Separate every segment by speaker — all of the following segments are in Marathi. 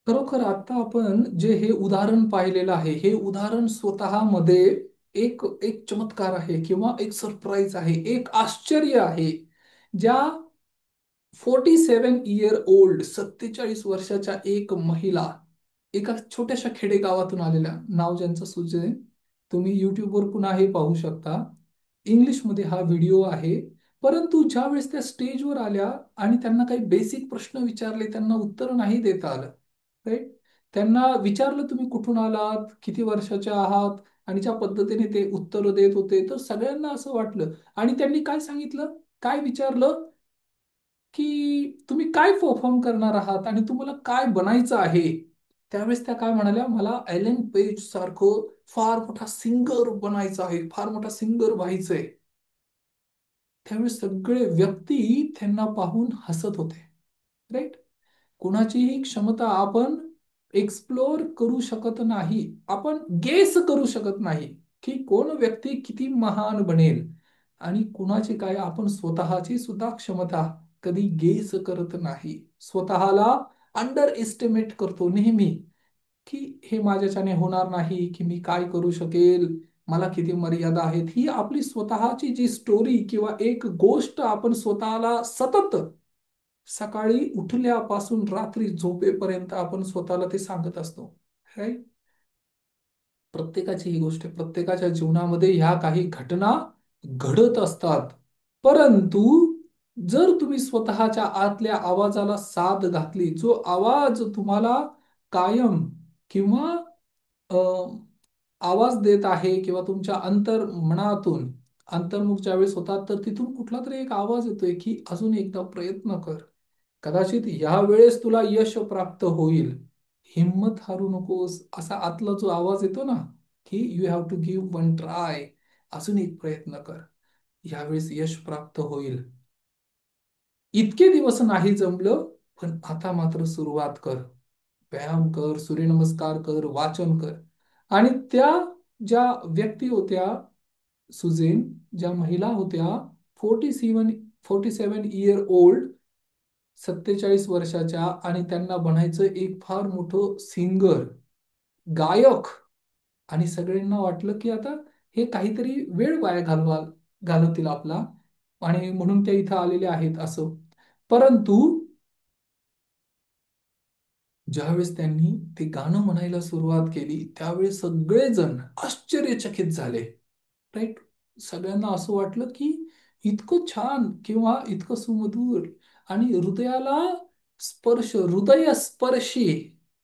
Speaker 1: खरोखर आता आपण जे हे उदाहरण पाहिलेलं आहे, हे उदाहरण स्वतःमध्ये एक एक चमत्कार आहे किंवा एक सरप्राईज आहे, एक आश्चर्य आहे. ज्या 47 इयर ओल्ड 47 वर्षाच्या एक महिला, एका छोट्याशा खेडेगावातून आलेल्या, नाव ज्यांचं सुचेल, तुम्ही युट्यूबवर पुन्हा हे पाहू शकता. इंग्लिशमध्ये हा व्हिडिओ आहे. परंतु ज्यावेळेस त्या स्टेजवर आल्या आणि त्यांना काही बेसिक प्रश्न विचारले, त्यांना उत्तर नाही देता आलं. राईट. त्यांना विचारलं, तुम्ही कुठून आलात, किती वर्षाचे आहात, आणि ज्या पद्धतीने ते उत्तर देत होते, तर सगळ्यांना असं वाटलं. आणि त्यांनी काय सांगितलं, काय विचारलं, की तुम्ही काय परफॉर्म करणार आहात आणि तुम्हाला काय बनायचं आहे. त्यावेळेस त्या काय म्हणाल्या, मला एलन पेज सारखं फार मोठा सिंगर बनायचं आहे, फार मोठा सिंगर व्हायचंय. त्यावेळेस सगळे व्यक्ती त्यांना पाहून हसत होते. राईट. कुणाचीही क्षमता आपण एक्सप्लोर करू शकत नाही, आपण गेस करू शकत नाही की कोण व्यक्ती किती महान बनेल. आणि कुणाची काय, आपण स्वतःची सुद्धा क्षमता कधी गेस करत नाही. स्वतःला अंडर एस्टिमेट करतो नेहमी, की हे माझ्याच्याने होणार नाही, की मी काय करू शकेल, मला किती मर्यादा आहेत. ही आपली स्वतःची जी स्टोरी किंवा एक गोष्ट आपण स्वतःला सतत सकाळी उठल्यापासून रात्री झोपेपर्यंत आपण स्वतःला ते सांगत असतो. राईट. प्रत्येकाची ही गोष्ट आहे. प्रत्येकाच्या जीवनामध्ये ह्या काही घटना घडत असतात. परंतु जर तुम्ही स्वतःच्या आतल्या आवाजाला साथ घातली, जो आवाज तुम्हाला कायम किंवा अ, आवाज देत आहे, किंवा तुमच्या अंतर्मनातून अंतर्मुख ज्यावेळेस होतात, तर तिथून कुठला तरी एक आवाज येतोय, की अजून एकदा प्रयत्न कर, कदाचित ह्या वेळेस तुला यश प्राप्त होईल, हिम्मत हारू नकोस, असा आतला जो आवाज येतो ना, की you have to give one try, अजून एक प्रयत्न कर, यावेळेस यश प्राप्त होईल. इतके दिवस नाही जमलं, पण आता मात्र सुरुवात कर. व्यायाम कर, सूर्यनमस्कार कर, वाचन कर. आणि त्या ज्या व्यक्ती होत्या, सुजेन, ज्या महिला होत्या, 47 इयर ओल्ड, 47 वर्षाच्या, आणि त्यांना बनायचं एक फार मोठं सिंगर, गायक. आणि सगळ्यांना वाटलं की आता हे काहीतरी वेळ वाया घालवतील आपला, आणि म्हणून त्या इथं आलेल्या आहेत असं. परंतु ज्यावेळेस त्यांनी ते गाणं म्हणायला सुरुवात केली, त्यावेळेस सगळेजण आश्चर्यचकित झाले. राईट. सगळ्यांना असं वाटलं की इतकं छान किंवा इतकं सुमधुर आणि हृदयाला हृदय स्पर्शी,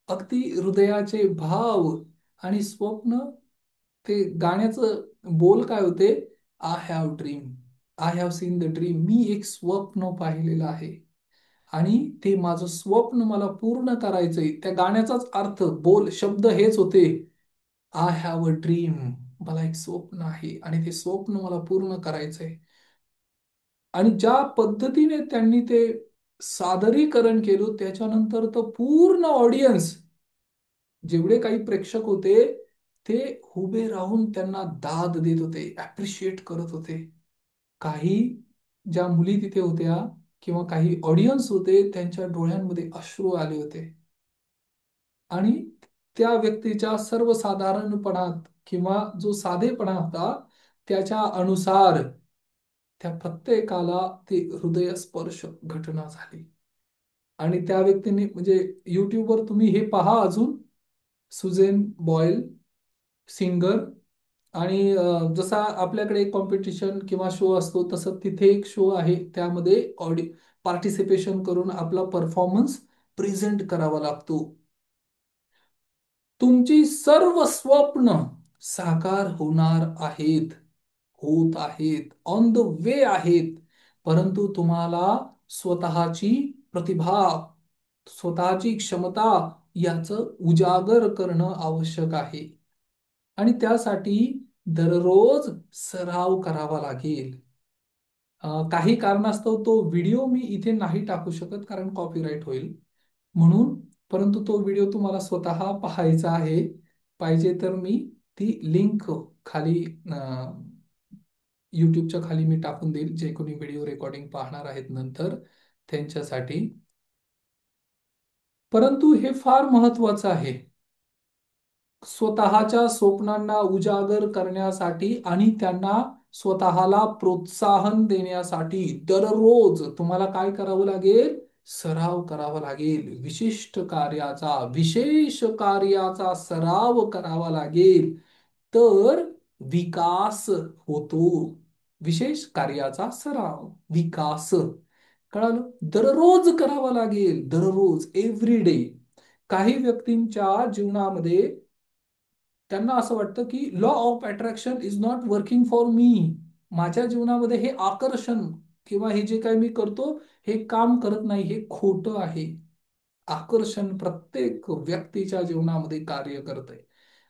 Speaker 1: अगदी हृदयाचे भाव आणि स्वप्न. ते गाण्याचं बोल काय होते, I have dream, I have seen the dream, मी एक स्वप्न पाहिलेलं आहे आणि ते माझं स्वप्न मला पूर्ण करायचंय. त्या गाण्याचाच अर्थ, बोल, शब्द हेच होते, आय हॅव अ ड्रीम, मला एक स्वप्न आहे आणि ते स्वप्न मला पूर्ण करायचंय. आणि ज्या पद्धतीने त्यांनी ते सादरीकरण केलं, त्याच्यानंतर तर पूर्ण ऑडियन्स, जेवढे काही प्रेक्षक होते, ते उभे राहून त्यांना दाद देत होते, अप्रिशिएट करत होते. काही ज्या मुली तिथे होत्या किंवा काही ऑडियन्स होते, त्यांच्या डोळ्यांमध्ये अश्रू आले होते. आणि त्या व्यक्तीच्या सर्वसाधारणपणात किंवा जो साधेपणा होता, त्याच्या अनुसार त्या प्रत्येकाला ती हृदयस्पर्श घटना झाली. आणि त्या व्यक्तीने, म्हणजे युट्यूबवर तुम्ही हे पहा अजून, सुझेन बॉयल, सिंगर. आणि जसा आपल्याकडे एक कॉम्पिटिशन किंवा शो असतो, तसं तिथे एक शो आहे, त्यामध्ये पार्टिसिपेशन करून आपला परफॉर्मन्स प्रेझेंट करावा लागतो. तुमची सर्व स्वप्न साकार होणार आहेत, होत आहेत, ऑन द वे आहेत. परंतु तुम्हाला स्वतःची प्रतिभा, स्वतःची क्षमता याचं उजागर करणं आवश्यक आहे. आणि त्यासाठी दररोज सराव करावा लागेल. काही कारणास्तव तो व्हिडिओ मी इथे नाही टाकू शकत, कारण कॉपीराईट होईल म्हणून. परंतु तो व्हिडिओ तुम्हाला स्वतः पाहायचा आहे, पाहिजे तर मी ती लिंक खाली यूट्यूबच्या खाली मी टाकून देईल, जे कोणी व्हिडिओ रेकॉर्डिंग पाहणार आहेत नंतर त्यांच्यासाठी. परंतु हे फार महत्वाचं आहे. स्वतःच्या स्वप्नांना उजागर करण्यासाठी आणि त्यांना स्वतःला प्रोत्साहन देण्यासाठी दररोज तुम्हाला काय करावं लागेल? सराव करावा लागेल. विशेष कार्याचा सराव करावा लागेल. तर विकास होतो. विशेष कार्याचा सराव, विकास. कळालं? दररोज करावा लागेल, दररोज, एव्हरी डे. काही व्यक्तींच्या जीवनामध्ये त्यांना असं वाटतं की law of attraction is not working for me. माझ्या जीवनामध्ये हे आकर्षण किंवा हे जे काही मी करतो हे काम करत नाही, हे खोटं आहे. आकर्षण प्रत्येक व्यक्तीच्या जीवनामध्ये कार्य करतंय,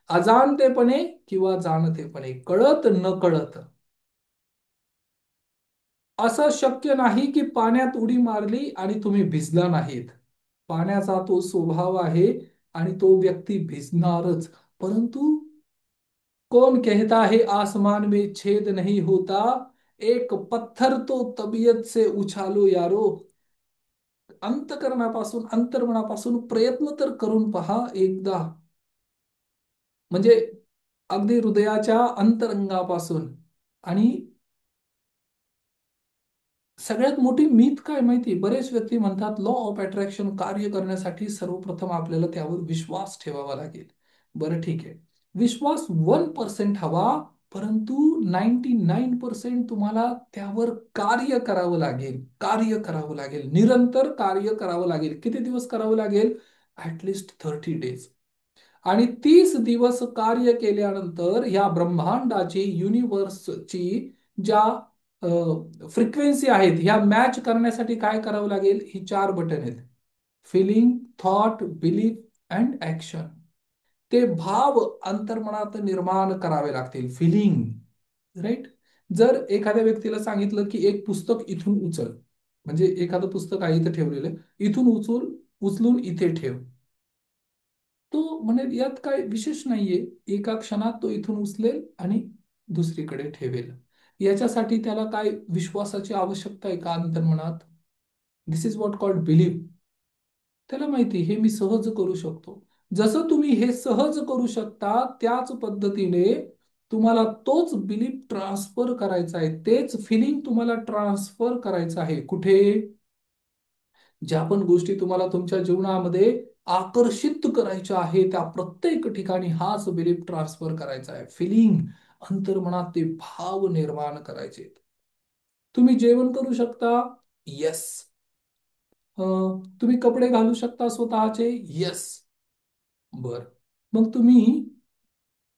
Speaker 1: अजाणतेपणे किंवा जाणतेपणे, कळत न कळत. असं शक्य नाही की पाण्यात उडी मारली आणि तुम्ही भिजला नाहीत. पाण्याचा तो स्वभाव आहे आणि तो व्यक्ती भिजणारच. परंतु कौन कहता है आसमान में छेद नहीं होता, एक पत्थर तो तबीयत से उछालो यारो. अंतकरणापासून, अंतर्मनापासून प्रयत्न तर करून पहा एकदा. म्हणजे अगदी हृदयाच्या अंतरंगापासून. आणि सगळ्यात मोठी मीथ काय माहिती? बरेच व्यक्ती म्हणतात लॉ ऑफ अट्रॅक्शन कार्य करण्यासाठी सर्वप्रथम आपल्याला त्यावर विश्वास ठेवावा लागेल. बरं, ठीक आहे. विश्वास 1% हवा, परंतु 99% तुम्हाला त्यावर कार्य करावं लागेल. कार्य करावं लागेल, निरंतर कार्य करावं लागेल. किती दिवस करावं लागेल? At least 30 days. आणि 30 दिवस कार्य केल्यानंतर ह्या ब्रह्मांडाची, युनिव्हर्सची ज्या फ्रिक्वेन्सी आहेत ह्या मॅच करण्यासाठी काय करावं लागेल? ही 4 बटन आहेत: feeling, thought, belief and action. ते भाव अंतर्मनात निर्माण करावे लागतील. Feeling, right? जर एखाद्या व्यक्तीला सांगितलं की एक पुस्तक इथून उचल, म्हणजे एखादं पुस्तक आहे इथं ठेवलेलं आहे, इथून उचलून इथे ठेव, तो म्हणेल यात काय विशेष नाहीये. एका क्षणात तो इथून उचलेल आणि दुसरीकडे ठेवेल. याच्यासाठी त्याला काय विश्वासाची आवश्यकता आहे का अंतर्मनात? दिस इज व्हॉट कॉल्ड बिलीफ. त्याला माहिती हे मी सहज करू शकतो. जसं तुम्ही हे सहज करू शकता, त्याच पद्धतीने तुम्हाला तोच बिलीफ ट्रान्सफर करायचा आहे, तेच फिलिंग तुम्हाला ट्रान्सफर करायचं आहे. कुठे? ज्या पण गोष्टी तुम्हाला तुमच्या जीवनामध्ये आकर्षित करायच्या आहे त्या प्रत्येक ठिकाणी हाच बिलीफ ट्रान्सफर करायचा आहे. फिलिंग, अंतर्मनात ते भाव निर्माण करायचे. तुम्ही जेवण करू शकता, येस. तुम्ही कपडे घालू शकता स्वतःचे, येस. बर, मग तुम्ही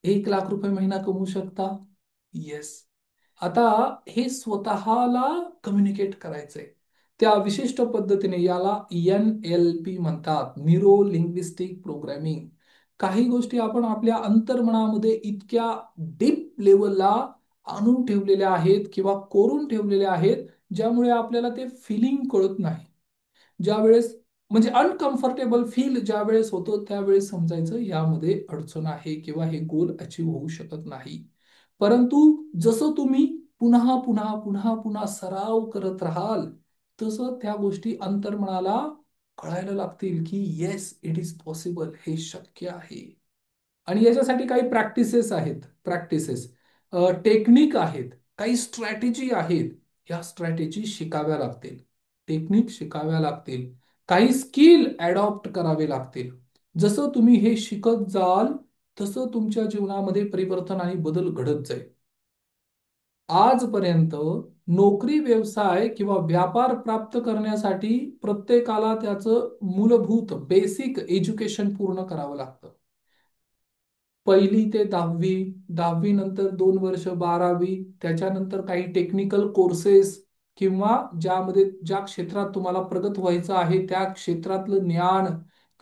Speaker 1: 1 लाख रुपये महिना कमवू शकता, येस. आता हे स्वतःला कम्युनिकेट करायचंय त्या विशिष्ट पद्धतीने. याला NLP म्हणतात, न्यूरो लिंग्विस्टिक प्रोग्रामिंग. काही गोष्टी आपण आपल्या अंतर्मनामध्ये इतक्या डीप लेवलला आणून ठेवलेल्या आहेत किंवा कोरून ठेवलेल्या आहेत, ज्यामुळे आपल्याला ते फिलिंग कळत नाही. ज्यावेळेस म्हणजे अनकम्फर्टेबल फील ज्या वेळेस होतो त्यावेळेस समजायचं यामध्ये अडचण आहे किंवा हे गोल अचीव होऊ शकत नाही. परंतु जसं तुम्ही पुन्हा पुन्हा पुन्हा पुन्हा सराव करत राहाल, तसं त्या गोष्टी अंतर्मनाला कळायला लागतील की येस, इट इज पॉसिबल, हे शक्य आहे. आणि याच्यासाठी काही प्रॅक्टिसेस, टेक्निक आहेत, काही स्ट्रॅटेजी आहेत. या स्ट्रॅटेजी शिकाव्या लागतील, टेक्निक शिकाव्या लागतील, काही स्किल अडॉप्ट करावे लागतील. जसं तुम्ही हे शिकत जाल तसं तुमच्या जीवनामध्ये परिवर्तन आणि बदल घडत जाईल. आजपर्यंत नोकरी, व्यवसाय किंवा व्यापार प्राप्त करण्यासाठी प्रत्येकाला त्याचं मूलभूत बेसिक एज्युकेशन पूर्ण करावं लागतं. 1ली ते 10वी, 10वी नंतर 2 वर्ष 12वी, त्याच्यानंतर काही टेक्निकल कोर्सेस किंवा ज्यामध्ये ज्या क्षेत्रात तुम्हाला प्रगत व्हायचं आहे त्या क्षेत्रातलं ज्ञान,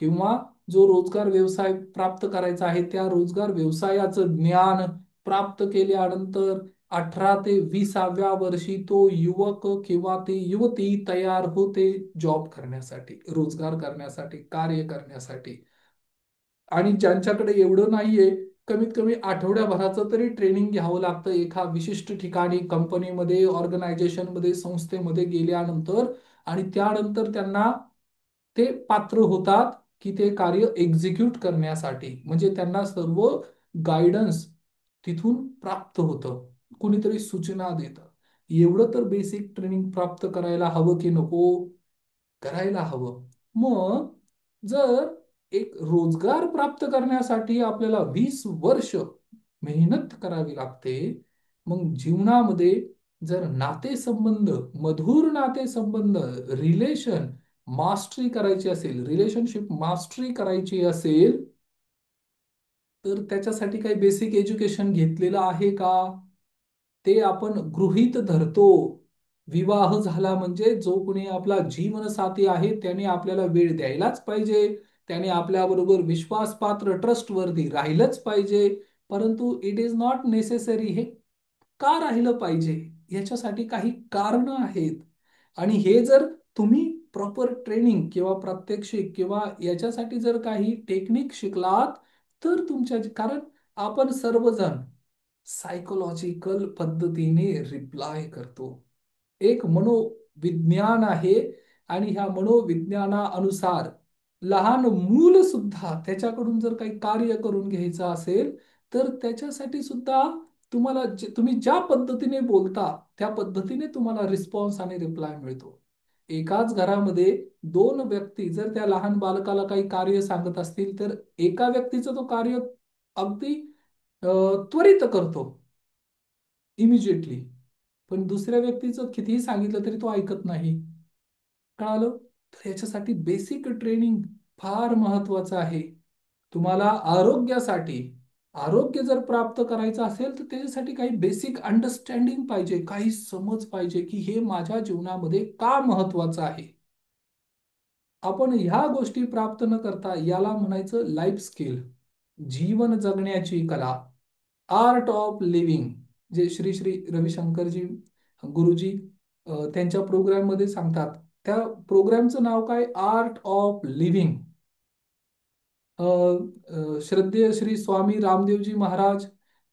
Speaker 1: किंवा जो रोजगार व्यवसाय प्राप्त करायचा आहे त्या रोजगार व्यवसायाचं ज्ञान प्राप्त केल्यानंतर 18 ते 20व्या वर्षी तो युवक किंवा ती युवती तयार होते जॉब करण्यासाठी, रोजगार करण्यासाठी, कार्य करण्यासाठी. आणि ज्यांच्याकडे एवढं नाहीये, कमीत कमी आठवड्याभराचं तरी ट्रेनिंग घ्यावं लागतं एका विशिष्ट ठिकाणी, कंपनीमध्ये, ऑर्गनायझेशनमध्ये, संस्थेमध्ये गेल्यानंतर. आणि त्यानंतर त्यांना ते पात्र होतात की ते कार्य एक्झिक्यूट करण्यासाठी, म्हणजे त्यांना सर्व गायडन्स तिथून प्राप्त होतं, कुणीतरी सूचना देतं. एवढं तर बेसिक ट्रेनिंग प्राप्त करायला हवं की नको? करायला हवं. मग जर एक रोजगार प्राप्त करण्यासाठी आपल्याला 20 वर्ष मेहनत करावी लागते, मग जीवनामध्ये जर नातेसंबंध, मधुर नातेसंबंध, रिलेशन मास्टरी करायची असेल, रिलेशनशिप मास्टरी करायची असेल, तर त्याच्यासाठी काही बेसिक एज्युकेशन घेतलेलं आहे का? ते आपण गृहीत धरतो. विवाह झाला म्हणजे जो कोणी आपला जीवनसाथी आहे त्याने आपल्याला वेळ द्यायलाच पाहिजे, त्याने आपल्याबरोबर विश्वासपात्र ट्रस्टवर्दी राहिलंच पाहिजे. परंतु इट इज नॉट नेसेसरी. हे का राहिलं पाहिजे? याच्यासाठी काही कारणं आहेत. आणि हे जर तुम्ही प्रॉपर ट्रेनिंग किंवा प्रात्यक्षिक किंवा याच्यासाठी जर काही टेक्निक शिकलात, तर तुमच्या, कारण आपण सर्वजण सायकोलॉजिकल पद्धतीने रिप्लाय करतो. एक मनोविज्ञान आहे, आणि ह्या मनोविज्ञानानुसार लहान मूल सुद्धा त्याच्याकडून जर काही कार्य करून घ्यायचं असेल, तर त्याच्यासाठी सुद्धा तुम्हाला तुम्ही ज्या पद्धतीने बोलता त्या पद्धतीने तुम्हाला रिस्पॉन्स आणि रिप्लाय मिळतो. एकाच घरामध्ये दोन व्यक्ती जर त्या लहान बालकाला काही कार्य सांगत असतील, तर एका व्यक्तीचं तो कार्य अगदी त्वरित करतो, इमिजिएटली. पण दुसऱ्या व्यक्तीचं कितीही सांगितलं तरी तो ऐकत नाही. कळालं? तर याच्यासाठी बेसिक ट्रेनिंग फार महत्वाचं आहे. तुम्हाला आरोग्यासाठी, आरोग्य जर प्राप्त करायचं असेल तर त्याच्यासाठी काही बेसिक अंडरस्टँडिंग पाहिजे, काही समज पाहिजे की हे माझ्या जीवनामध्ये का महत्वाचं आहे. आपण ह्या गोष्टी प्राप्त न करता याला म्हणायचं लाईफ स्किल, जीवन जगण्याची कला, आर्ट ऑफ लिव्हिंग, जे श्री श्री रविशंकरजी गुरुजी त्यांच्या प्रोग्राम मध्ये सांगतात. त्या प्रोग्रामचं नाव काय? Art of living. श्रद्धेय श्री स्वामी रामदेवजी महाराज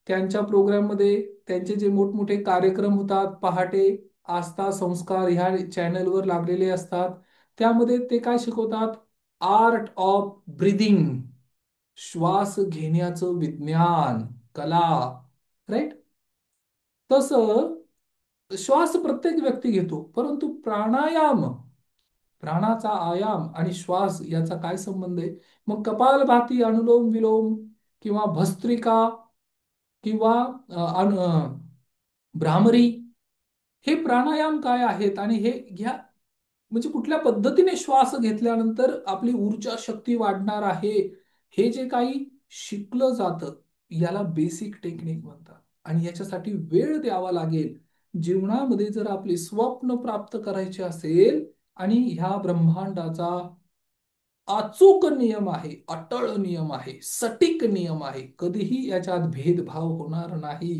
Speaker 1: त्यांच्या प्रोग्राम मध्ये त्यांचे जे मोठमोठे कार्यक्रम होतात पहाटे, आस्था संस्कार ह्या चॅनलवर लागलेले असतात, त्यामध्ये ते काय शिकवतात? आर्ट ऑफ ब्रीदिंग, श्वास घेण्याचं विज्ञान, कला. राईट? तसं श्वास प्रत्येक व्यक्ती घेतो, परंतु प्राणायाम, प्राणाचा आयाम आणि श्वास याचा काय संबंध आहे? मग कपालभाती, अनुलोम विलोम किंवा भस्त्रिका किंवा भ्रामरी, हे प्राणायाम काय आहेत आणि हे घ्या, म्हणजे कुठल्या पद्धतीने श्वास घेतल्यानंतर आपली ऊर्जा शक्ती वाढणार आहे, हे जे काही शिकलं जातं याला बेसिक टेक्निक म्हणतात. आणि याच्यासाठी वेळ द्यावा लागेल. जीवनामध्ये जर आपले स्वप्न प्राप्त करायचे असेल, आणि ह्या ब्रह्मांडाचा अचूक नियम आहे, अटळ नियम आहे, सटीक नियम आहे, कधीही याच्यात भेदभाव होणार नाही.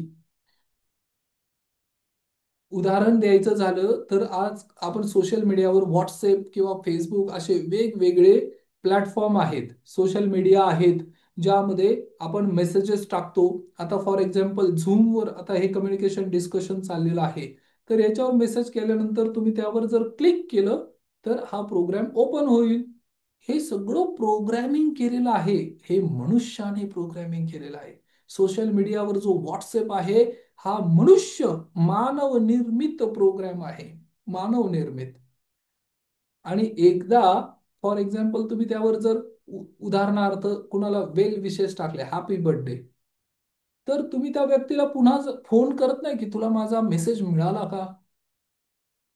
Speaker 1: उदाहरण द्यायचं झालं तर आज आपण सोशल मीडियावर व्हॉट्सअप किंवा फेसबुक असे वेगवेगळे प्लॅटफॉर्म आहेत, सोशल मीडिया आहेत, ज्यामध्ये आपण मेसेजेस टाकतो. आता फॉर एक्झाम्पल झूमवर आता हे कम्युनिकेशन डिस्कशन चाललेलं आहे, तर याच्यावर मेसेज केल्यानंतर तुम्ही त्यावर जर क्लिक केलं तर हा प्रोग्राम ओपन होईल. हे सगळं प्रोग्रॅमिंग केलेलं आहे, हे मनुष्याने प्रोग्रॅमिंग केलेलं आहे. सोशल मीडियावर जो व्हॉट्सअप आहे, हा मनुष्य मानव निर्मित प्रोग्राम आहे, मानव निर्मित. आणि एकदा फॉर एक्झाम्पल तुम्ही त्यावर जर उदाहरणार्थ कुणाला वेल विशेष टाकले, हॅपी बर्थडे, तर तुम्ही त्या व्यक्तीला पुन्हा फोन करत नाही की तुला माझा मेसेज मिळाला का?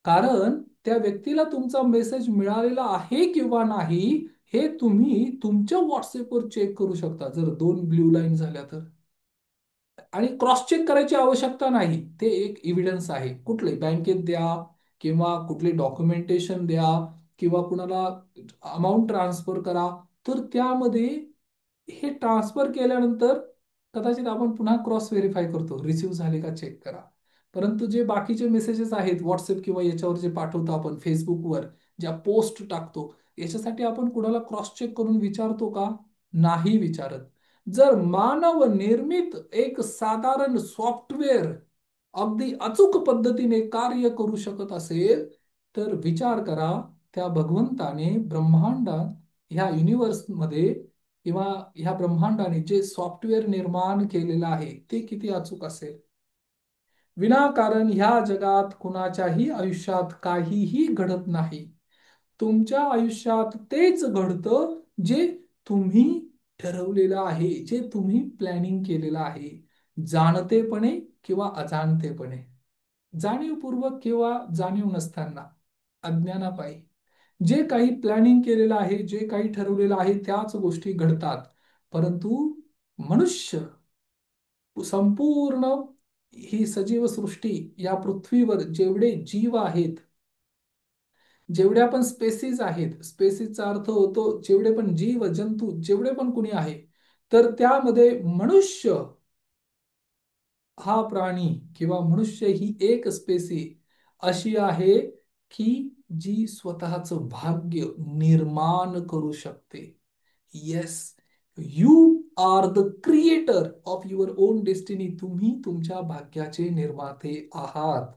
Speaker 1: कारण त्या व्यक्तीला तुमचा मेसेज मिळालेला आहे किंवा नाही हे तुम्ही तुमच्या व्हॉट्सअपवर चेक करू शकता, जर दोन ब्ल्यू लाईन झाल्या तर. आणि क्रॉस चेक करायची आवश्यकता नाही, ते एक एव्हिडन्स आहे. कुठले बँकेत द्या किंवा कुठले डॉक्युमेंटेशन द्या किंवा कुणाला अमाऊंट ट्रान्सफर करा, तर त्यामध्ये हे ट्रान्सफर केल्यानंतर कदाचित आपण पुन्हा क्रॉस व्हेरीफाय करतो, रिसिव्ह झाले का चेक करा. परंतु जे बाकीचे मेसेजेस आहेत व्हॉट्सअप किंवा याच्यावर जे पाठवतो आपण फेसबुकवर, ज्या पोस्ट टाकतो, याच्यासाठी आपण कुणाला क्रॉस चेक करून विचारतो का? नाही विचारत. जर मानव निर्मित एक साधारण सॉफ्टवेअर अगदी अचूक पद्धतीने कार्य करू शकत असेल, तर विचार करा त्या भगवंताने ब्रह्मांडात ह्या युनिव्हर्समध्ये किंवा ह्या ब्रह्मांडाने जे सॉफ्टवेअर निर्माण केलेलं आहे ते किती अचूक असेल. विनाकारण ह्या जगात कुणाच्याही आयुष्यात काहीही घडत नाही. तुमच्या आयुष्यात तेच घडतं जे तुम्ही ठरवलेलं आहे, जे तुम्ही प्लॅनिंग केलेलं आहे, जाणतेपणे किंवा अजाणतेपणे, जाणीवपूर्वक किंवा जाणीव नसताना, अज्ञानापायी. जे काही प्लॅनिंग केलेलं आहे, जे काही ठरवलेलं आहे त्याच गोष्टी घडतात. परंतु मनुष्य, संपूर्ण ही सजीव सृष्टी, या पृथ्वीवर जेवढे जीव आहेत, जेवढ्या पण स्पेसीज आहेत, स्पेसीजचा अर्थ होतो जेवढे पण जीव जंतू, जेवढे पण कुणी आहे, तर त्यामध्ये मनुष्य हा प्राणी किंवा मनुष्य ही एक स्पेसी अशी आहे की जी स्वतःचं भाग्य निर्माण करू शकते. Yes, you are the creator of your own destiny. तुम्ही तुमच्या भाग्याचे निर्माते आहात.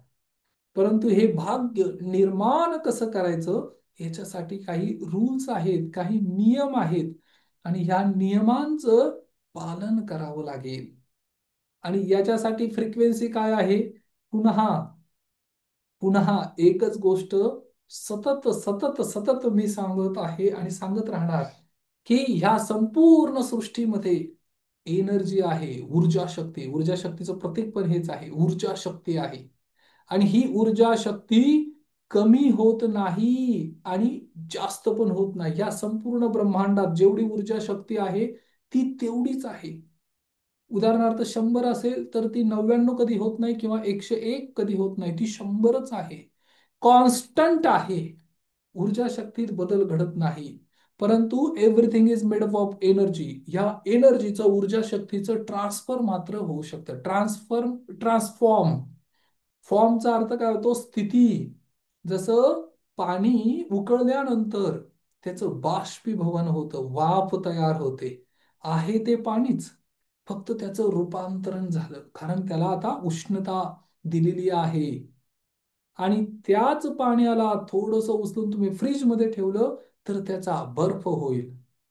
Speaker 1: परंतु हे भाग्य निर्माण कसं करायचं, याच्यासाठी काही रूल्स आहेत, काही नियम आहेत आणि ह्या नियमांचं पालन करावं लागेल. आणि याच्यासाठी फ्रिक्वेन्सी काय आहे? पुन्हा पुन्हा एकच गोष्ट सतत सतत सतत मी सांगत आहे आणि सांगत राहणार की ह्या संपूर्ण सृष्टीमध्ये एनर्जी आहे, ऊर्जा शक्ती. ऊर्जा शक्तीचं प्रतीक पण हेच आहे, ऊर्जा शक्ती आहे. आणि ही ऊर्जा शक्ती कमी होत नाही आणि जास्त पण होत नाही. या संपूर्ण ब्रह्मांडात जेवढी ऊर्जा शक्ती आहे ती तेवढीच आहे. उदाहरणार्थ 100 असेल तर ती 99 कधी होत नाही किंवा 101 कधी होत नाही, ती 100च आहे. कॉन्स्टंट आहे. ऊर्जा शक्तीत बदल घडत नाही. परंतु everything is made up of energy. या एनर्जीचं, ऊर्जा शक्तीचं ट्रान्सफर मात्र होऊ शकतं. ट्रान्सफॉर्म. फॉर्मचा अर्थ काय होतो? स्थिती. जसं पाणी उकळल्यानंतर त्याचं बाष्पीभवन होतं, वाफ तयार होते. आहे ते पाणीच, फक्त त्याचं रूपांतरण झालं कारण त्याला आता उष्णता दिलेली आहे. आणि त्याच पाण्याला थोडंसं उचलून तुम्ही फ्रीजमध्ये ठेवलं तर त्याचा बर्फ होईल.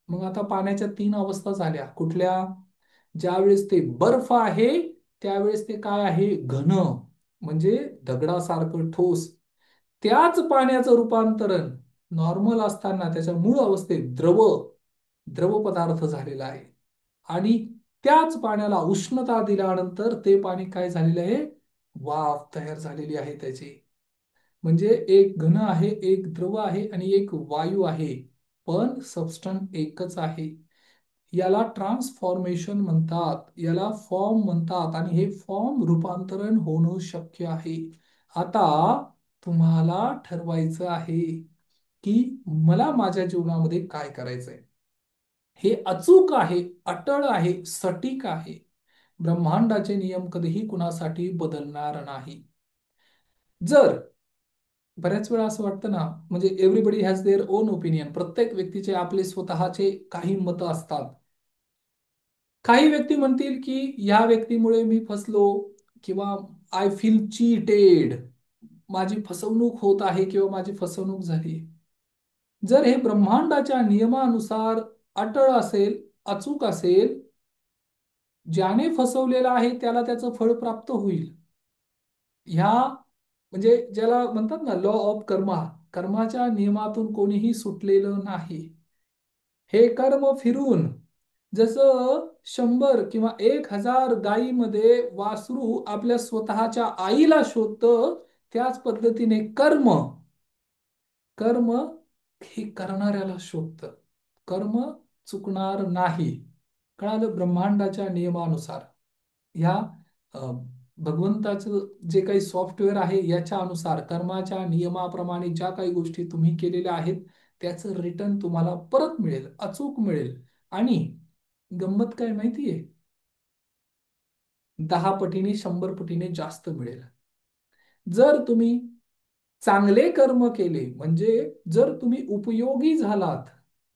Speaker 1: मग आता पाण्याच्या 3 अवस्था झाल्या. कुठल्या? ज्यावेळेस ते बर्फ आहे त्यावेळेस ते काय आहे? घन, म्हणजे दगडासारखं ठोस. त्याच पाण्याचं रूपांतरण नॉर्मल असताना त्याच्या मूळ अवस्थेत द्रव द्रव पदार्थ झालेला आहे. आणि त्याच पाण्याला उष्णता दिल्यानंतर ते पाणी काय झालेलं आहे? वाफ तयार झालेली आहे त्याची. म्हणजे एक घन आहे, एक द्रव आहे आणि एक वायू आहे, पण सबस्टन्स एकच आहे. याला ट्रान्सफॉर्मेशन म्हणतात, याला फॉर्म म्हणतात आणि हे फॉर्म रूपांतरण होणं शक्य आहे. आता तुम्हाला ठरवायचं आहे की मला माझ्या जीवनामध्ये काय करायचंय. हे अचूक आहे, अटळ आहे, सटीक आहे. ब्रह्मांडाचे नियम कधीही कुणासाठी बदलणार नाही. जर बऱ्याच वेळा असं वाटतं ना, म्हणजे everybody has their own opinion. प्रत्येक व्यक्तीचे आपले स्वतःचे काही मतं असतात. काही व्यक्ती म्हणतील की या व्यक्तीमुळे मी फसलो किंवा आय फील चीटेड, माझी फसवणूक होत आहे किंवा माझी फसवणूक झाली. जर हे ब्रह्मांडाच्या नियमानुसार अटळ असेल, अचूक असेल, ज्याने फसवलेला आहे त्याला त्याचं फळ प्राप्त होईल. ह्या म्हणजे ज्याला म्हणतात ना लॉ ऑफ कर्मा, कर्माच्या नियमातून कोणीही सुटलेलं नाही. हे कर्म फिरून जसं 100 किंवा 1000 गायीमध्ये वासरू आपल्या स्वतःच्या आईला शोधतं, त्याच पद्धतीने कर्म कर्म हे करणाऱ्याला शोधतं. कर्म चुकणार नाही. कळालं? ब्रह्मांडाच्या नियमानुसार, ह्या अ, भगवंताचं जे काही सॉफ्टवेअर आहे याच्या अनुसार, कर्माच्या नियमाप्रमाणे ज्या काही गोष्टी तुम्ही केलेल्या आहेत त्याचं रिटर्न तुम्हाला परत मिळेल, अचूक मिळेल. आणि गंमत काय माहितीये? 10 पटीने, 100 पटीने जास्त मिळेल. जर तुम्ही चांगले कर्म केले, म्हणजे जर तुम्ही उपयोगी झालात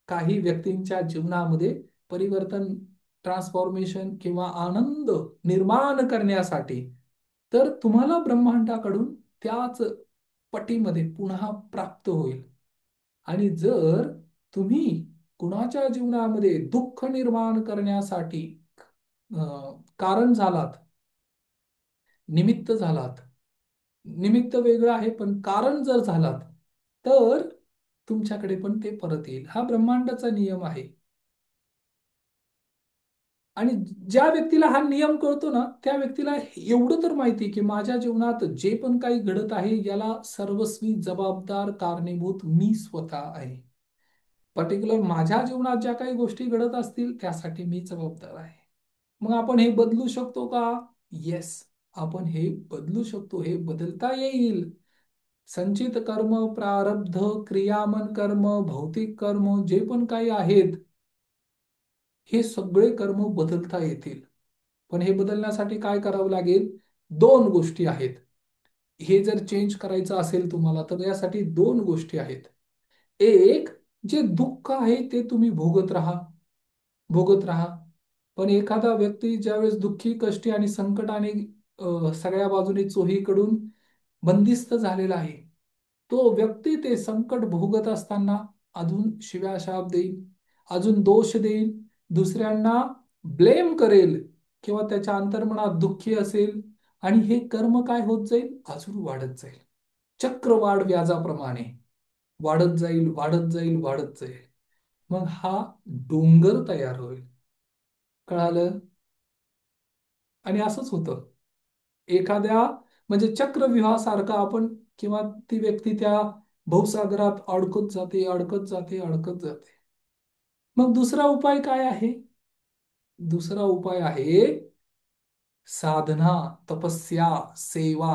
Speaker 1: काही व्यक्तींच्या जीवनामध्ये परिवर्तन, ट्रान्सफॉर्मेशन किंवा आनंद निर्माण करण्यासाठी, तर तुम्हाला ब्रह्मांडाकडून त्याच पटीमध्ये पुन्हा प्राप्त होईल. आणि जर तुम्ही कुणाच्या जीवनामध्ये दुःख निर्माण करण्यासाठी कारण झालात, निमित्त झालात. निमित्त वेगळं आहे, पण कारण जर झालात तर तुमच्याकडे पण ते परत येईल. हा ब्रह्मांडाचा नियम आहे. आणि ज्या व्यक्तीला हा नियम कळतो ना, त्या व्यक्तीला एवढं तर माहिती की माझ्या जीवनात जे पण काही घडत आहे याला सर्वस्वी जबाबदार कारणीभूत मी स्वतः आहे. पर्टिक्युलर माझ्या जीवनात ज्या काही गोष्टी घडत असतील त्यासाठी मी जबाबदार आहे. मग आपण हे बदलू शकतो का? येस, आपण हे बदलू शकतो. हे बदलता येईल. संचित कर्म, प्रारब्ध, क्रियामन कर्म, भौतिक कर्म जे पण काही आहेत, हे सगळे कर्म बदलता येतील. पण हे बदलण्यासाठी काय करावं लागेल? दोन गोष्टी आहेत. हे जर चेंज करायचं असेल तुम्हाला तर यासाठी दोन गोष्टी आहेत. एक, जे दुःख आहे ते तुम्ही भोगत राहा, भोगत राहा. पण एखादा व्यक्ती ज्यावेळेस दुःखी, कष्टी आणि संकटाने सगळ्या बाजूने चोहीकडून बंदिस्त झालेला आहे, तो व्यक्ती ते संकट भोगत असताना अजून शिव्या शाप देईल, अजून दोष देईल, दुसऱ्यांना ब्लेम करेल किंवा त्याच्या अंतर्मनात दुःखी असेल. आणि हे कर्म काय होत जाईल? अजून वाढत जाईल. चक्रवाढ व्याजाप्रमाणे वाढत जाईल, वाढत जाईल, वाढत जाईल. मग हा डोंगर तयार होईल. कळालं? आणि असंच होतं. एखाद्या म्हणजे चक्रव्यूहासारखा आपण किंवा ती व्यक्ती त्या भवसागरात अडकत जाते, अडकत जाते, अडकत जाते. मग दुसरा उपाय काय आहे? दुसरा उपाय आहे साधना, तपस्या, सेवा.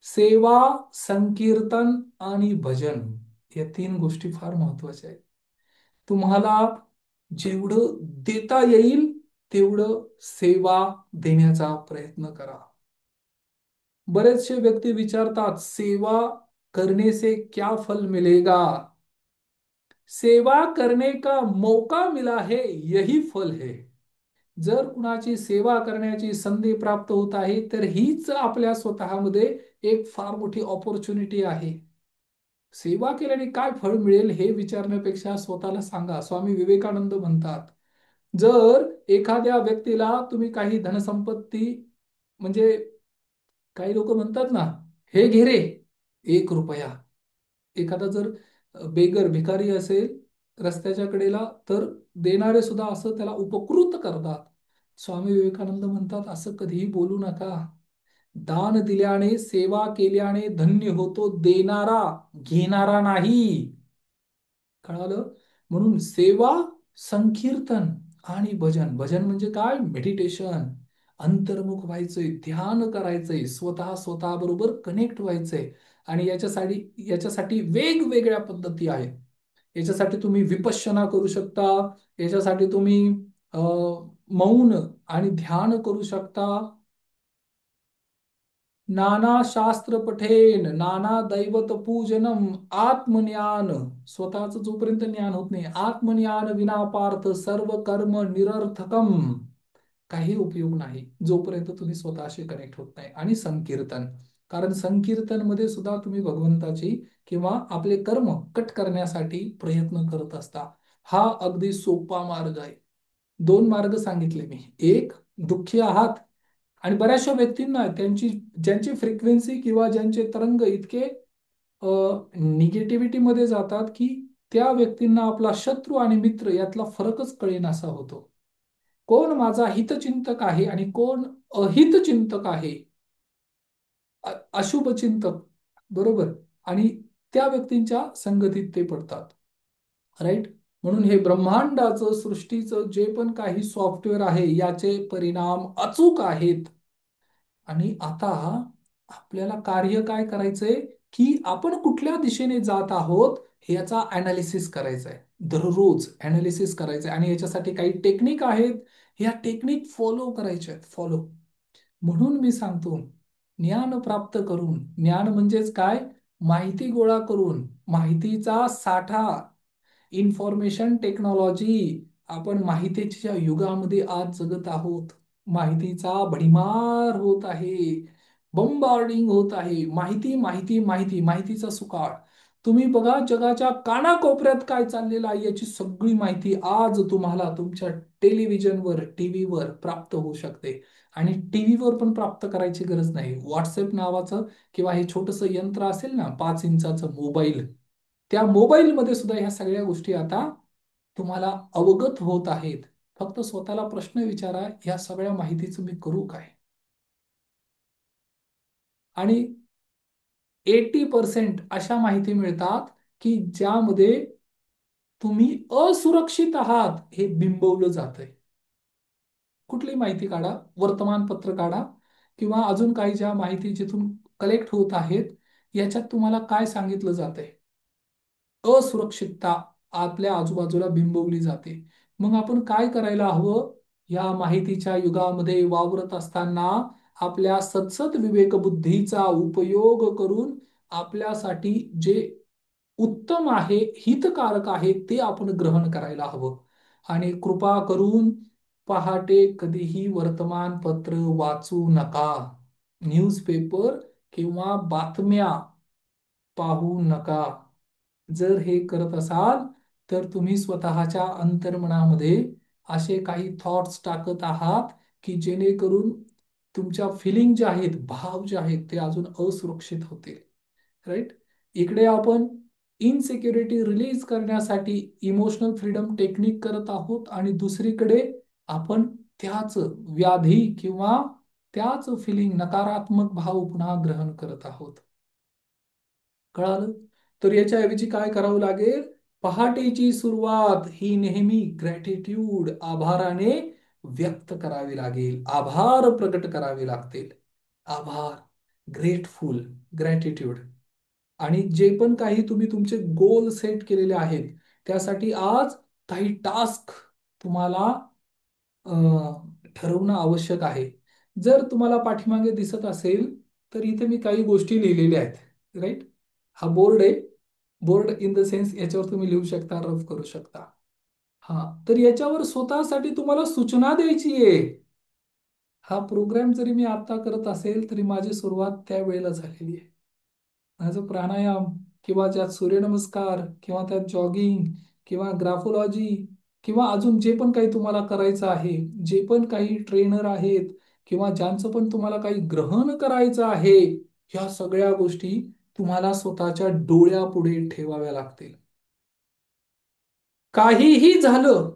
Speaker 1: सेवा, संकीर्तन आणि भजन या तीन गोष्टी फार महत्वाच्या आहेत. तुम्हाला जेवढं देता येईल तेवढं सेवा देण्याचा प्रयत्न करा. बरेचसे व्यक्ती विचारतात, सेवा करने से क्या फल मिलेगा? सेवा करने का मौका मिला है, यही फल है. जर कुणाची सेवा करण्याची संधी प्राप्त होत आहे तर हीच आपल्या स्वतःमध्ये एक फार मोठी ऑपॉर्च्युनिटी आहे. सेवा केल्याने काय फळ मिळेल हे विचारण्यापेक्षा स्वतःला सांगा. स्वामी विवेकानंद म्हणतात, जर एखाद्या व्यक्तीला तुम्ही काही धनसंपत्ती, म्हणजे काही लोक म्हणतात ना, हे घे रे 1 रुपया. एखादा जर बेगर भिकारी असेल रस्त्याच्या कडेला तर देणारे सुद्धा असं त्याला उपकृत करतात. स्वामी विवेकानंद म्हणतात, असं कधीही बोलू नका. दान दिल्याने, सेवा केल्याने धन्य होतो देणारा, घेणारा नाही. कळालं? म्हणून सेवा, संकीर्तन आणि भजन. भजन म्हणजे काय? मेडिटेशन. अंतर्मुख व्हायचंय, ध्यान करायचंय, स्वतः बरोबर कनेक्ट व्हायचंय. आणि याच्यासाठी वेगवेगळ्या पद्धती आहेत. याच्यासाठी तुम्ही विपश्यना करू शकता. याच्यासाठी तुम्ही मौन आणि ध्यान करू शकता. नाना शास्त्र पठेन, नाना दैवत पूजनम, आत्मज्ञान. स्वतःच जोपर्यंत ज्ञान होत नाही, आत्मज्ञान विना पार्थ सर्व कर्म निरर्थकम. काही उपयोग नाही जोपर्यंत तुम्ही स्वतःशी कनेक्ट होत नाही. आणि संकीर्तन, कारण संकीर्तन मध्ये सुद्धा तुम्ही भगवंताची किंवा आपले कर्म कट करण्यासाठी प्रयत्न करत असता. हा अगदी सोपा मार्ग आहे. दोन मार्ग सांगितले मी. एक, दुःखी आहात आणि बऱ्याचशा व्यक्तींना ज्यांची फ्रिक्वेन्सी किंवा ज्यांचे तरंग इतके निगेटिव्हिटी मध्ये जातात की त्या व्यक्तींना आपला शत्रू आणि मित्र यातला फरकच कळेनासा होतो. कोण माझा हितचिंतक आहे आणि कोण अहितचिंतक आहे, अशुभ चिंतक, बरोबर. आणि त्या व्यक्तींच्या संगतीत ते पडतात. राईट? म्हणून हे ब्रह्मांडाचं, सृष्टीचं जे पण काही सॉफ्टवेअर आहे याचे परिणाम अचूक आहेत. आणि आता आपल्याला कार्य काय करायचंय की आपण कुठल्या दिशेने जात आहोत याचा अनालिसिस करायचा आहे. दररोज अनालिसिस करायचं आहे आणि याच्यासाठी काही टेक्निक आहेत. या टेक्निक फॉलो करायच्या आहेत, फॉलो. म्हणून मी सांगतो, ज्ञान प्राप्त करून, ज्ञान म्हणजेच काय? माहिती गोळा करून, माहितीचा साठा, इन्फॉर्मेशन टेक्नॉलॉजी. आपण माहितीच्या युगामध्ये आज जगत आहोत. माहितीचा भडीमार होत आहे, बंबार्डिंग होत आहे. माहिती, माहिती, माहिती, माहितीचा सुकाळ. तुम्ही बघा जगाच्या कानाकोपऱ्यात काय चाललेलं आहे याची सगळी माहिती आज तुम्हाला तुमच्या टेलिव्हिजनवर, टीव्हीवर प्राप्त होऊ शकते. आणि टीव्हीवर पण प्राप्त करायची गरज नाही. व्हॉट्सअप नावाचं किंवा हे छोटंसं यंत्र असेल ना, 5 इंचाचं मोबाईल, त्या मोबाईलमध्ये सुद्धा ह्या सगळ्या गोष्टी आता तुम्हाला अवगत होत आहेत. फक्त स्वतःला प्रश्न विचारा, या सगळ्या माहितीचं मी करू काय? आणि 80% अशा माहिती मिळतात की ज्यामध्ये तुम्ही असुरक्षित आहात हे बिंबवलं जातंय. कुठली माहिती काढा, वर्तमानपत्र काढा किंवा अजून काही ज्या माहिती जिथून कलेक्ट होत आहेत, याच्यात तुम्हाला काय सांगितलं जातंय? असुरक्षितता आपल्या आजूबाजूला बिंबवली जाते. मग आपण काय करायला हवं? या माहितीच्या युगामध्ये वावरत असताना आपल्या सदसद विवेकबुद्धीचा उपयोग करून आपल्यासाठी जे उत्तम आहे, हितकारक आहे, ते आपण ग्रहण करायला हवं. आणि कृपा करून पहाटे कधीही वर्तमानपत्र वाचू नका. न्यूजपेपर किंवा बातम्या पाहू नका. जर हे करत असाल तर तुम्ही स्वतःच्या अंतर्मनामध्ये असे काही थॉट्स टाकत आहात की जेणेकरून तुमच्या फिलिंग ज्या आहेत, भाव जे आहेत, ते अजून असुरक्षित होतील. राईट. इकडे आपण इनसिक्युरिटी रिलीज करण्यासाठी इमोशनल फ्रीडम टेक्निक करत आहोत आणि दुसरीकडे आपण त्याच व्याधी किंवा त्याच फिलिंग, नकारात्मक भाव पुन्हा ग्रहण करत आहोत. कळालं? तर याच्याऐवजी काय करावं लागेल? पहाटेची सुरुवात ही नेहमी ग्रॅटिट्यूड, आभाराने व्यक्त करावी लागेल. आभार प्रकट करावे लागतील. आभार, ग्रेटफुल, ग्रॅटिट्यूड. आणि जे पण काही तुम्ही तुमचे गोल सेट केलेले आहेत, त्यासाठी आज काही टास्क तुम्हाला ठरवणं आवश्यक आहे. जर तुम्हाला पाठीमागे दिसत असेल तर इथे मी काही गोष्टी लिहिलेल्या आहेत. राईट. हा बोर्ड आहे. बोर्ड इन द सेन्स याच्यावर तुम्ही लिहू शकता, रफ करू शकता. हा, तर याच्यावर स्वतःसाठी तुम्हाला सूचना द्यायची आहे. हा प्रोग्राम जरी मी आता करत असेल तरी माझी सुरुवात त्या वेळेला झालेली आहे. माझं प्राणायाम किंवा त्यात सूर्यनमस्कार किंवा त्यात जॉगिंग किंवा ग्राफोलॉजी किंवा अजून जे पण काही तुम्हाला करायचं आहे, जे पण काही ट्रेनर आहेत किंवा ज्यांचं पण तुम्हाला काही ग्रहण करायचं आहे, ह्या सगळ्या गोष्टी तुम्हाला स्वतःच्या डोळ्यापुढे ठेवाव्या लागतील. काहीही झालं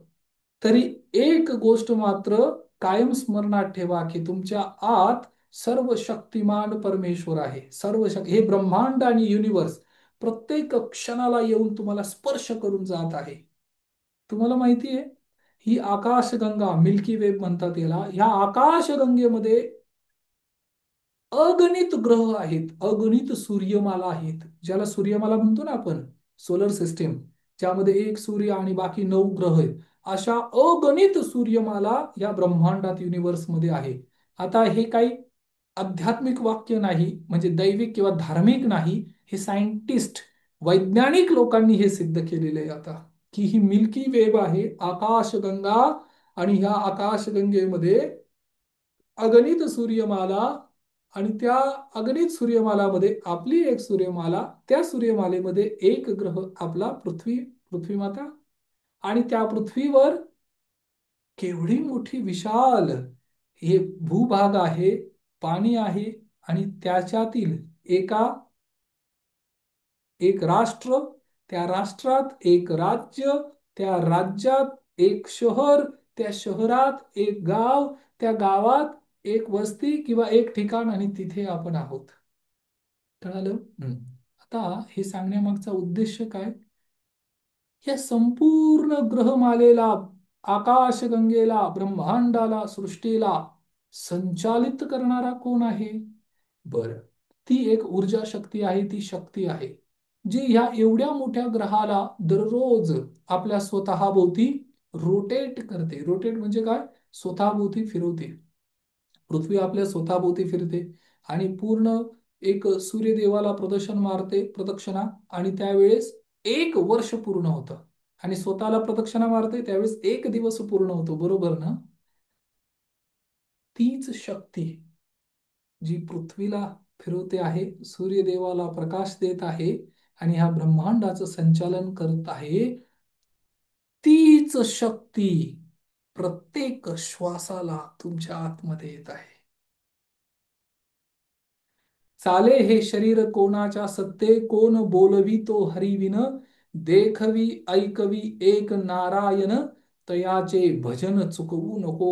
Speaker 1: तरी एक गोष्ट मात्र कायम स्मरणात ठेवा की तुमच्या आत सर्व शक्तिमान परमेश्वर आहे. हे ब्रह्मांड आणि युनिवर्स प्रत्येक क्षणाला येऊन तुम्हाला स्पर्श करून जात आहे. तुम्हाला माहिती आहे, ही आकाशगंगा, मिल्की वे म्हणतात याला, ह्या आकाशगंगेमध्ये अगणित ग्रह आहेत, अगणित सूर्यमाला आहेत, ज्याला सूर्यमाला म्हणतो ना आपण, सोलर सिस्टीम, ज्यामध्ये एक सूर्य आणि बाकी 9 ग्रह आहेत. अशा अगणित सूर्यमाला या ब्रह्मांडात, युनिव्हर्स मध्ये आहे. आता हे काही आध्यात्मिक वाक्य नाही, म्हणजे दैविक किंवा धार्मिक नाही, हे सायंटिस्ट, वैज्ञानिक लोकांनी हे सिद्ध केलेलं आहे आता, की ही मिल्की वेब आहे, आकाशगंगा. आणि ह्या आकाशगंगेमध्ये अगणित सूर्यमाला, आणि त्या अगणित सूर्यमालामध्ये आपली एक सूर्यमाला, त्या सूर्यमालेमध्ये एक ग्रह आपला पृथ्वी, पृथ्वी माता. आणि त्या पृथ्वीवर केवढी मोठी विशाल हे भूभाग आहे, पाणी आहे. आणि त्याच्यातील एका एक राष्ट्र, त्या राष्ट्रात एक राज्य, त्या राज्यात एक शहर, त्या शहरात एक गाव, त्या गावात एक वस्ती किंवा एक ठिकाण, आणि तिथे आपण आहोत. कळालं? आता हे सांगण्यामागचा उद्देश काय? या संपूर्ण ग्रहमालेला, आकाशगंगेला, ब्रह्मांडाला, सृष्टीला संचालित करणारा कोण आहे? बर, ती एक ऊर्जा शक्ती आहे, ती शक्ती आहे जी ह्या एवढ्या मोठ्या ग्रहाला दररोज आपल्या स्वतःभोवती रोटेट करते. रोटेट म्हणजे काय? स्वतःभोवती फिरवते. पृथ्वी आपल्या स्वतःभोवती फिरते आणि पूर्ण एक सूर्यदेवाला प्रदक्षिण मारते, प्रदक्षिणा. आणि त्यावेळेस 1 वर्ष पूर्ण होतं. आणि स्वतःला प्रदक्षिणा मारते त्यावेळेस 1 दिवस पूर्ण होतो. बरोबर ना? तीच शक्ती जी पृथ्वीला फिरवते आहे, सूर्यदेवाला प्रकाश देत आहे, आणि ह्या ब्रह्मांडाचं संचालन करत आहे तीच शक्ती प्रत्येक श्वासाला तुमच्या आतमध्ये येत आहे. चाले हे शरीर कोणाच्या सत्ते, कोण बोलवी तो हरिविन, देखवी ऐकवी एक नारायण, तयाचे भजन चुकवू नको.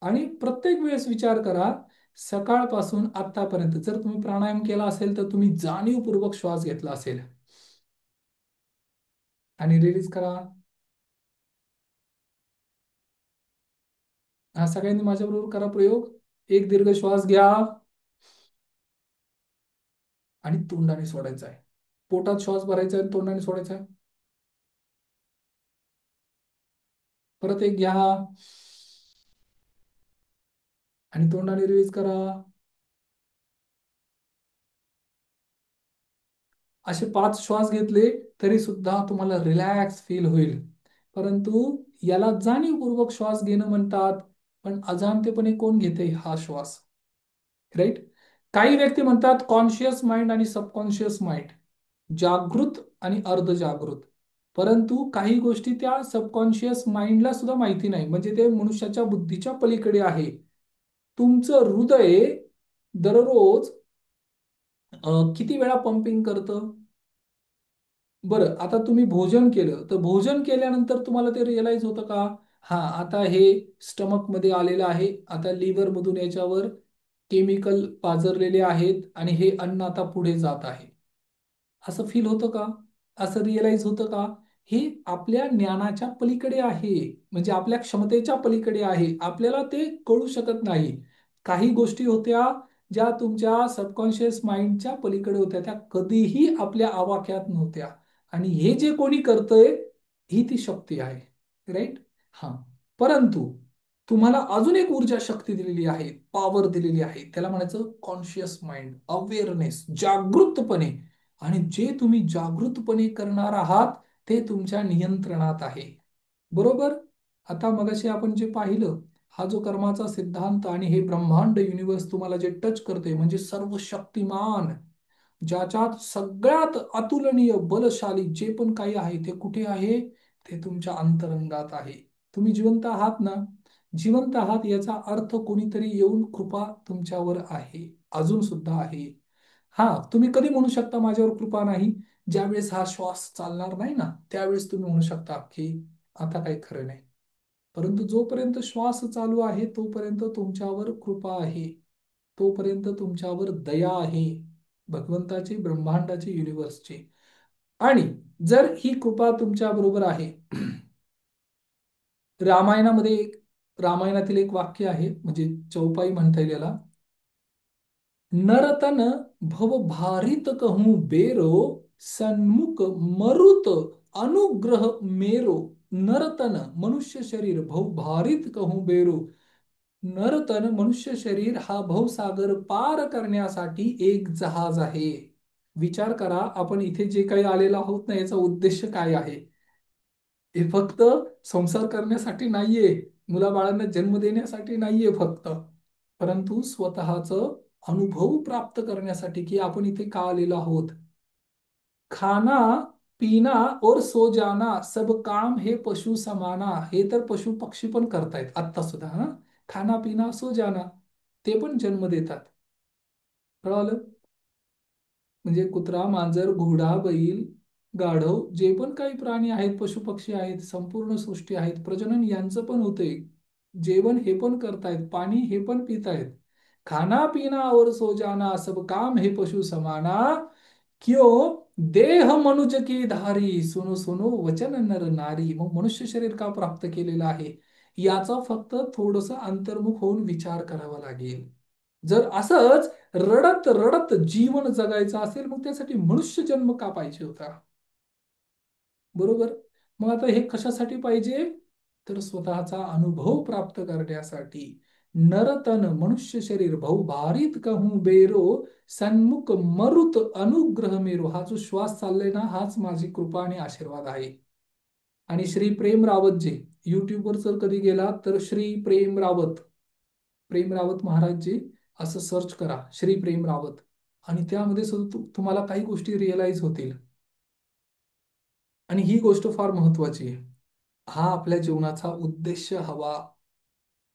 Speaker 1: आणि प्रत्येक वेळेस विचार करा, सकाळपासून आतापर्यंत जर तुम्ही प्राणायाम केला असेल तर तुम्ही जाणीवपूर्वक श्वास घेतला असेल आणि रिलीज करा. हा सगळ्यांनी माझ्याबरोबर करा प्रयोग. एक दीर्घ श्वास घ्या आणि तोंडाने सोडायचा आहे. पोटात श्वास भरायचा आहे आणि तोंडाने सोडायचा आहे. परत एक घ्या आणि तोंडाने रिलीज करा. असे 5 श्वास घेतले तरी सुद्धा तुम्हाला रिलॅक्स फील होईल. परंतु याला जाणीवपूर्वक श्वास घेणं म्हणतात. पण अजाणतेपणे कोण घेते हा श्वास? राईट. काही व्यक्ती म्हणतात कॉन्शियस माइंड आणि सबकॉन्शियस माइंड, जागृत आणि अर्धजागृत. परंतु काही गोष्टी त्या सबकॉन्शियस माइंडला सुद्धा माहिती नाही, म्हणजे ते मनुष्याच्या बुद्धीच्या पलीकडे आहे. तुमचं हृदय दररोज किती वेळा पंपिंग करतं? बरं, आता तुम्ही भोजन केलं तर भोजन केल्यानंतर तुम्हाला ते रिअलाइज होतं का? हा, आता हे स्टमक मध्ये आलेलं आहे, आता लिव्हर मधून याच्यावर केमिकल पाझरलेले आहेत आणि हे अन्न आता पुढे जात आहे, असं फील होतं का? असं रिअलाइज होतं का? हे आपल्या ज्ञानाच्या पलीकडे आहे, म्हणजे आपल्या क्षमतेच्या पलीकडे आहे, आपल्याला ते कळू शकत नाही. काही गोष्टी होत्या ज्या तुमच्या सबकॉन्शियस माइंडच्या पलीकडे होत्या, त्या कधीही आपल्या आवाक्यात नव्हत्या. आणि हे जे कोणी करतंय ही ती शक्ती आहे. राईट. हा. परंतु तुम्हाला अजून एक ऊर्जा शक्ती दिलेली आहे, पॉवर दिलेली आहे, त्याला म्हणायचं कॉन्शियस माइंड, अवेअरनेस, जागृतपणे. आणि जे तुम्ही जागृतपणे करणार आहात ते तुमच्या नियंत्रणात आहे. बरोबर. आता मगाशी आपण जे पाहिलं, हा जो कर्माचा सिद्धांत आणि हे ब्रह्मांड युनिवर्स तुम्हाला जे टच करते, म्हणजे सर्व शक्तिमान, ज्याच्यात सगळ्यात अतुलनीय बलशाली जे पण काही आहे ते कुठे आहे? ते तुमच्या अंतरंगात आहे. तुम्ही जिवंत आहात ना? जिवंत आहात याचा अर्थ कोणीतरी येऊन कृपा तुमच्यावर आहे, अजून सुद्धा आहे. हा, तुम्ही कधी म्हणू शकता माझ्यावर कृपा नाही? ज्यावेळेस हा श्वास चालणार नाही ना, त्यावेळेस तुम्ही म्हणू शकता की आता काही खरं नाही. परंतु जोपर्यंत श्वास चालू आहे तोपर्यंत तुमच्यावर कृपा आहे, तोपर्यंत तुमच्यावर दया आहे, भगवंताची, ब्रह्मांडाची, युनिव्हर्सची. आणि जर ही कृपा तुमच्या बरोबर आहे, रामायणामध्ये रामायणातील एक वाक्य आहे, म्हणजे चौपाई म्हणता येईल याला. नरतन भव भारित कहूं बेरो, सन्मुख मरुत अनुग्रह मेरो. नरतन मनुष्य शरीर, भव भारित कहूं बेरो. नरतन मनुष्य शरीर हा भवसागर पार करण्यासाठी एक जहाज आहे. विचार करा, आपण इथे जे काही आलेलो आहोत ना, याचा उद्देश काय आहे? हे फक्त संसार करण्यासाठी नाहीये, मुलाबाळांना जन्म देण्यासाठी नाहीये फक्त, परंतु स्वतःच अनुभव प्राप्त करण्यासाठी, की आपण इथे का आलेलो आहोत. खाना पीना और सो जाना सब काम हे पशु समाना. हे तर पशु पक्षी पण करतायत आत्ता सुद्धा. हा, खाना पिना सो जाना, ते पण जन्म देतात. कळालं? म्हणजे कुत्रा, मांजर, घोडा, बैल, गाढव, जे पण काही प्राणी आहेत, पशुपक्षी आहेत, संपूर्ण सृष्टी आहेत, प्रजनन यांचं पण होतंय. जेवण हे पण करतायत, पाणी हे पण पितायत. खाना पीना और सो जाना सब काम हे पशु समाना, क्यों देह मनुज की धारी, सुनो सुनो वचन नर नारी. मग मनुष्य शरीर का प्राप्त केलेलं आहे याचा फक्त थोडस अंतर्मुख होऊन विचार करावा लागेल. जर असंच रडत रडत जीवन जगायचं असेल, मग त्यासाठी मनुष्य जन्म का पाहिजे होता? बरोबर. मग आता हे कशासाठी पाहिजे? तर स्वतःचा अनुभव प्राप्त करण्यासाठी. नरतन मनुष्य शरीर भाऊ भारित कहूं बेरो, सन्मुख मरुत अनुग्रह मेरो. हा जो श्वास चाललाय ना, हाच माझी कृपा आणि आशीर्वाद आहे. आणि श्री प्रेम रावत जी, युट्यूबवर जर कधी गेला तर श्री प्रेम रावत, प्रेम रावत महाराज जी असं सर्च करा, श्री प्रेम रावत. आणि त्यामध्ये सुद्धा तुम्हाला काही गोष्टी रिअलाइज होतील. आणि ही गोष्ट फार महत्वाची आहे. हा आपल्या जीवनाचा उद्देश हवा.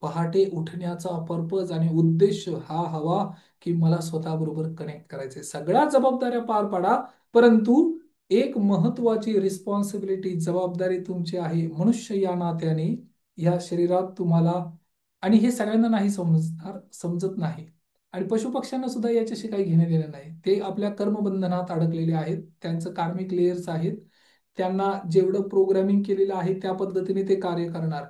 Speaker 1: पहाटे उठण्याचा पर्पज आणि उद्देश हा हवा, की मला स्वतःबरोबर कनेक्ट करायचे. सगळ्या जबाबदाऱ्या पार पाडा, परंतु एक महत्वाची रिस्पॉन्सिबिलिटी, जबाबदारी तुमची आहे मनुष्य या नात्याने. या शरीरात तुम्हाला, आणि हे सगळ्यांना नाही समजणार, समजत नाही. आणि पशुपक्ष्यांना सुद्धा याच्याशी काही घेणे देणे नाही. ते आपल्या कर्मबंधनात अडकलेले आहेत, त्यांचं कार्मिक लेयर्स आहेत. त्यांना जेवढं प्रोग्रामिंग केलेलं आहे त्या पद्धतीने ते कार्य करणार.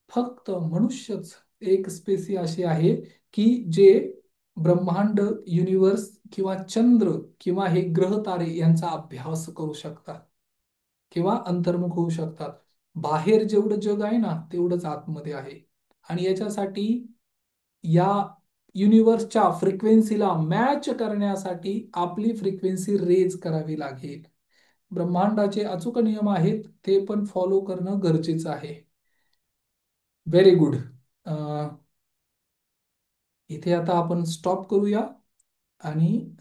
Speaker 1: फक्त मनुष्यच एक स्पेसी अशी आहे की जे ब्रह्मांड, युनिवर्स किंवा चंद्र किंवा हे ग्रह तारे यांचा अभ्यास करू शकतात किंवा अंतर्मुख होऊ शकतात. बाहेर जेवढं जग आहे ना तेवढंच आतमध्ये आहे. आणि याच्यासाठी या युनिवर्सच्या फ्रिक्वेन्सीला मॅच करण्यासाठी आपली फ्रिक्वेन्सी रेज करावी लागेल. ब्रह्मांडाचे अचूक नियम आहेत, ते पण फॉलो करणं गरजेचं आहे. Very good. इथे आता आपण स्टॉप करूया आणि